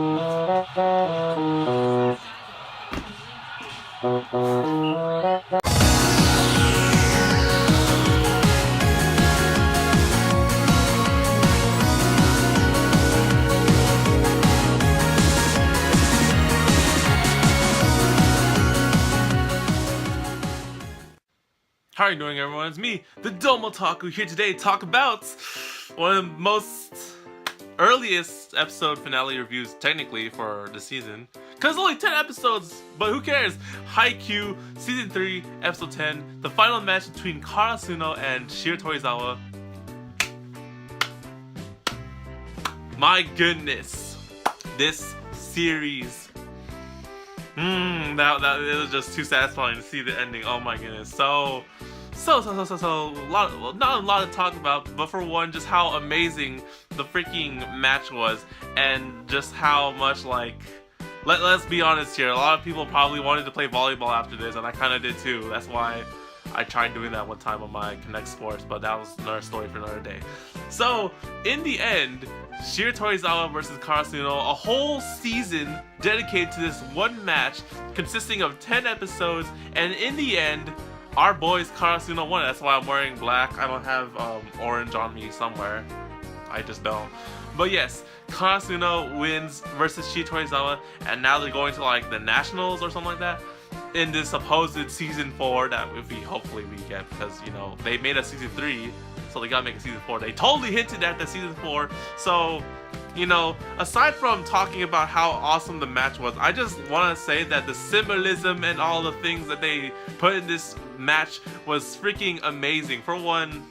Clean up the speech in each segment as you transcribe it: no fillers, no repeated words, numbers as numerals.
How are you doing, everyone? It's me, TheDomotaku, here today to talk about one of the most earliest episode finale reviews, technically, for the season. Because only 10 episodes, but who cares? Haikyuu, Season 3, Episode 10, the final match between Karasuno and Shiratorizawa. My goodness, this series. That it was just too satisfying to see the ending. Oh my goodness, so not a lot to talk about, but for one, just how amazing the freaking match was, and just how much, like, let's be honest here, a lot of people probably wanted to play volleyball after this, and I kind of did too. That's why I tried doing that one time on my Connect Sports, but that was another story for another day. So in the end, Shiratorizawa versus Karasuno, a whole season dedicated to this one match consisting of 10 episodes, and in the end, our boys Karasuno won. That's why I'm wearing black. I don't have orange on me somewhere. I just don't. But yes, Karasuno wins versus Shiratorizawa, and now they're going to like the nationals or something like that in this supposed season 4 that hopefully we get, because you know they made a season 3, so they gotta make a season 4. They totally hinted at the season 4. So, you know, aside from talking about how awesome the match was, I just want to say that the symbolism and all the things that they put in this match was freaking amazing. For one,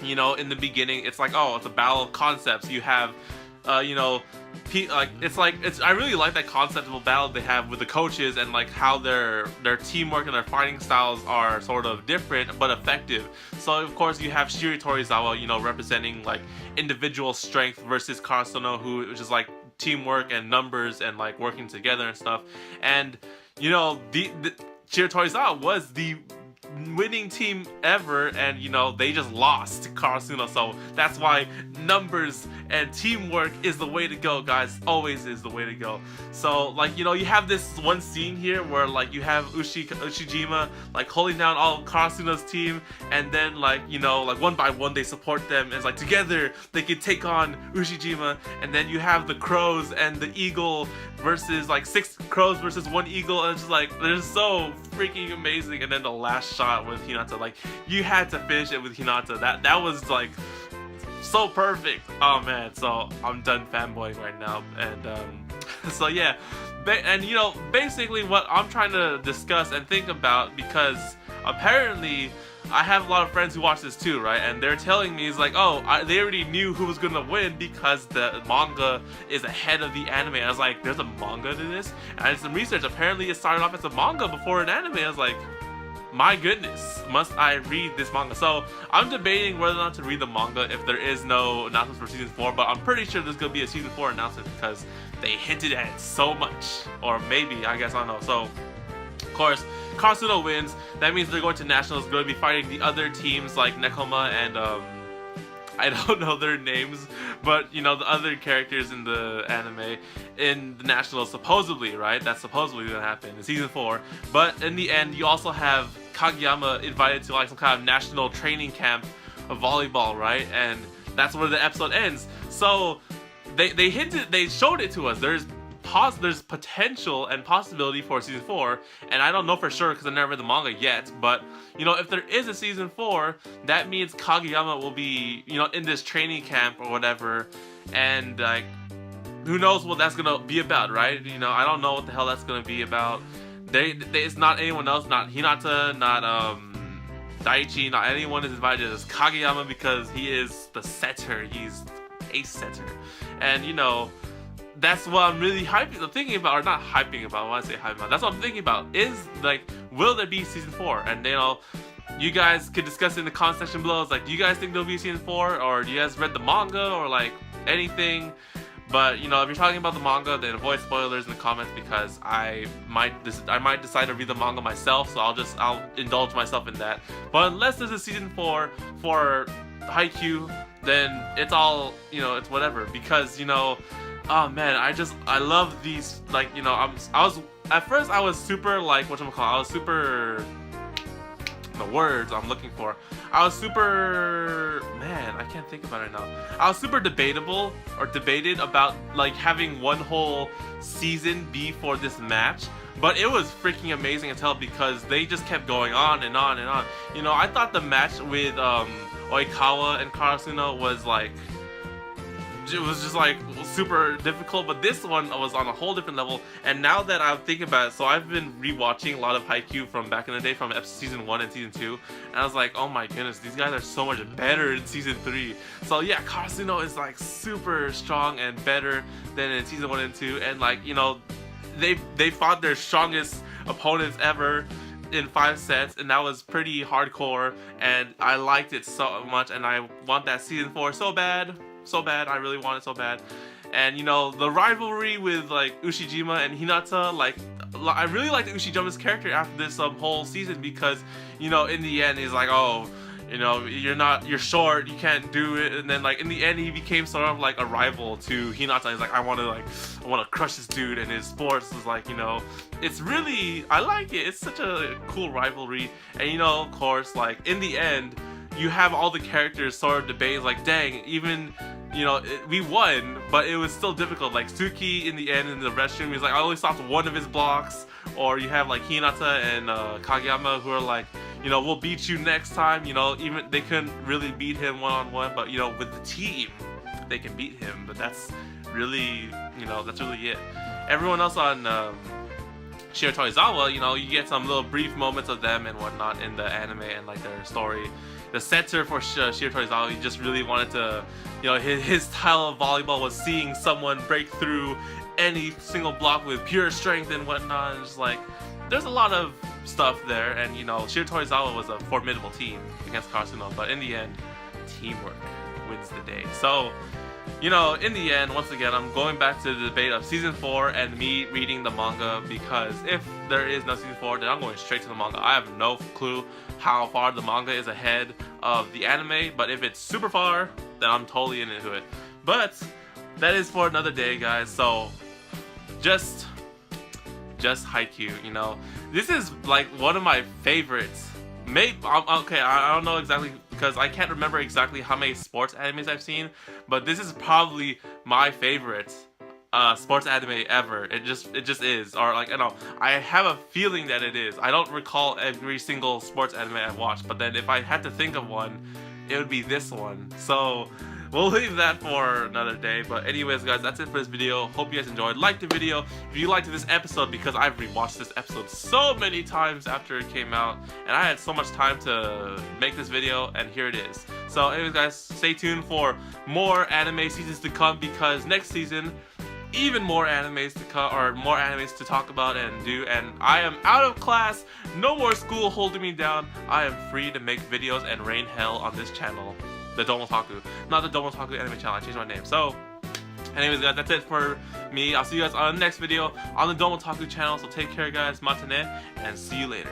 you know, in the beginning, it's like, oh, it's a battle of concepts. You have, you know, I really like that concept of a battle they have with the coaches, and like how their teamwork and their fighting styles are sort of different but effective. So of course you have Shiratorizawa, you know, representing like individual strength versus Karasuno, which is like teamwork and numbers and like working together and stuff. And you know, the Shiratorizawa was the winning team ever, and you know they just lost to Karasuno, so that's why numbers and teamwork is the way to go, guys. Always is the way to go. So like, you know, you have this one scene here where like you have Ushijima like holding down all of Karasuno's team, and then like, you know, like one by one they support them, and it's like together they can take on Ushijima. And then you have the crows and the eagle versus like 6 crows versus 1 eagle, and it's just like they're so freaking amazing. And then the last shot with Hinata, like you had to finish it with Hinata. That was like so perfect. Oh man, so I'm done fanboying right now. And so yeah, and you know, basically what I'm trying to discuss and think about, because apparently I have a lot of friends who watch this too, right? And they're telling me, it's like, oh, they already knew who was gonna win because the manga is ahead of the anime. I was like, there's a manga to this? And I did some research. Apparently it started off as a manga before an anime. I was like, my goodness, must I read this manga? So I'm debating whether or not to read the manga if there is no announcements for season 4, but I'm pretty sure there's gonna be a season 4 announcement because they hinted at it so much. Or maybe, I guess, I don't know. So of course, Karasuno wins. That means they're going to nationals, going to be fighting the other teams like Nekoma and I don't know their names, but you know, the other characters in the anime in the nationals, supposedly, right? That's supposedly gonna happen in season 4. But in the end, you also have Kageyama invited to like some kind of national training camp of volleyball, right? And that's where the episode ends. So they showed it to us. There's potential and possibility for season 4, and I don't know for sure because I never read the manga yet, but you know, if there is a season 4, that means Kageyama will be, you know, in this training camp or whatever, and like, who knows what that's gonna be about, right? You know, I don't know what the hell that's gonna be about. It's not anyone else, not Hinata, not Daichi, not anyone is invited. It's Kageyama because he is the setter, he's ace setter, and you know, that's what I'm really thinking about, or not hyping about, when I say hyping about, that's what I'm thinking about, is like, will there be season 4? And you know, you guys could discuss it in the comment section below. It's like, do you guys think there'll be season 4, or do you guys read the manga, or like anything? But you know, if you're talking about the manga, then avoid spoilers in the comments, because I might decide to read the manga myself, so I'll indulge myself in that. But unless there's a season 4 for Haikyuu, then it's all, you know, it's whatever, because you know, Oh man, I love these, like, you know, at first I was super, like, whatchamacallit, I was super, the words I'm looking for, I was super, man, I can't think about it now. I was super debated about, like, having one whole season be for this match, but it was freaking amazing as hell because they just kept going on and on and on. You know, I thought the match with Oikawa and Karasuno was like, it was just like super difficult, but this one was on a whole different level. And now that I'm thinking about it, so I've been rewatching a lot of Haikyuu from back in the day, from season 1 and season 2, and I was like, oh my goodness, these guys are so much better in season 3. So yeah, Karasuno is like super strong and better than in season 1 and 2, and like, you know, they fought their strongest opponents ever in 5 sets, and that was pretty hardcore, and I liked it so much, and I want that season 4 so bad. I really want it so bad. And you know, the rivalry with like Ushijima and Hinata, like, I really liked Ushijima's character after this whole season, because, you know, in the end he's like, oh, you know, you're short, you can't do it, and then like in the end he became sort of like a rival to Hinata. He's like, I want to crush this dude, and his sports is like, you know, it's really, I like it. It's such a cool rivalry. And you know, of course, like in the end, you have all the characters sort of debate, like, dang, even, you know, we won, but it was still difficult. Like Suki in the end in the restroom, he's like, I only stopped one of his blocks. Or you have like Hinata and Kageyama, who are like, you know, we'll beat you next time. You know, even they couldn't really beat him one-on-one, but you know, with the team, they can beat him. But that's really, you know, that's really it. Everyone else on Shiratorizawa, you know, you get some little brief moments of them and whatnot in the anime and like their story. The center for Shiratorizawa, he just really wanted to, you know, his style of volleyball was seeing someone break through any single block with pure strength and whatnot. And just like, there's a lot of stuff there, and you know, Shiratorizawa was a formidable team against Karasuno, but in the end, teamwork wins the day. So, you know, in the end, once again, I'm going back to the debate of season 4 and me reading the manga, because if there is no season 4, then I'm going straight to the manga. I have no clue how far the manga is ahead of the anime, but if it's super far, then I'm totally into it. But that is for another day, guys. So just Haikyuu, you know, this is like one of my favorites. Maybe, okay, I don't know exactly, because I can't remember exactly how many sports animes I've seen, but this is probably my favorite sports anime ever. It just is, or like, I don't know, I have a feeling that it is. I don't recall every single sports anime I've watched, but then if I had to think of one, it would be this one. So we'll leave that for another day. But anyways, guys, that's it for this video. Hope you guys enjoyed. Like the video if you liked this episode, because I've rewatched this episode so many times after it came out, and I had so much time to make this video, and here it is. So anyways, guys, stay tuned for more anime seasons to come, because next season, even more animes to come, or more animes to talk about and do. And I am out of class, no more school holding me down. I am free to make videos and rain hell on this channel, TheDomotaku, not the Domotaku anime channel. I changed my name. So anyways, guys, that's it for me. I'll see you guys on the next video on the Domotaku channel. So take care, guys. Matane, and see you later.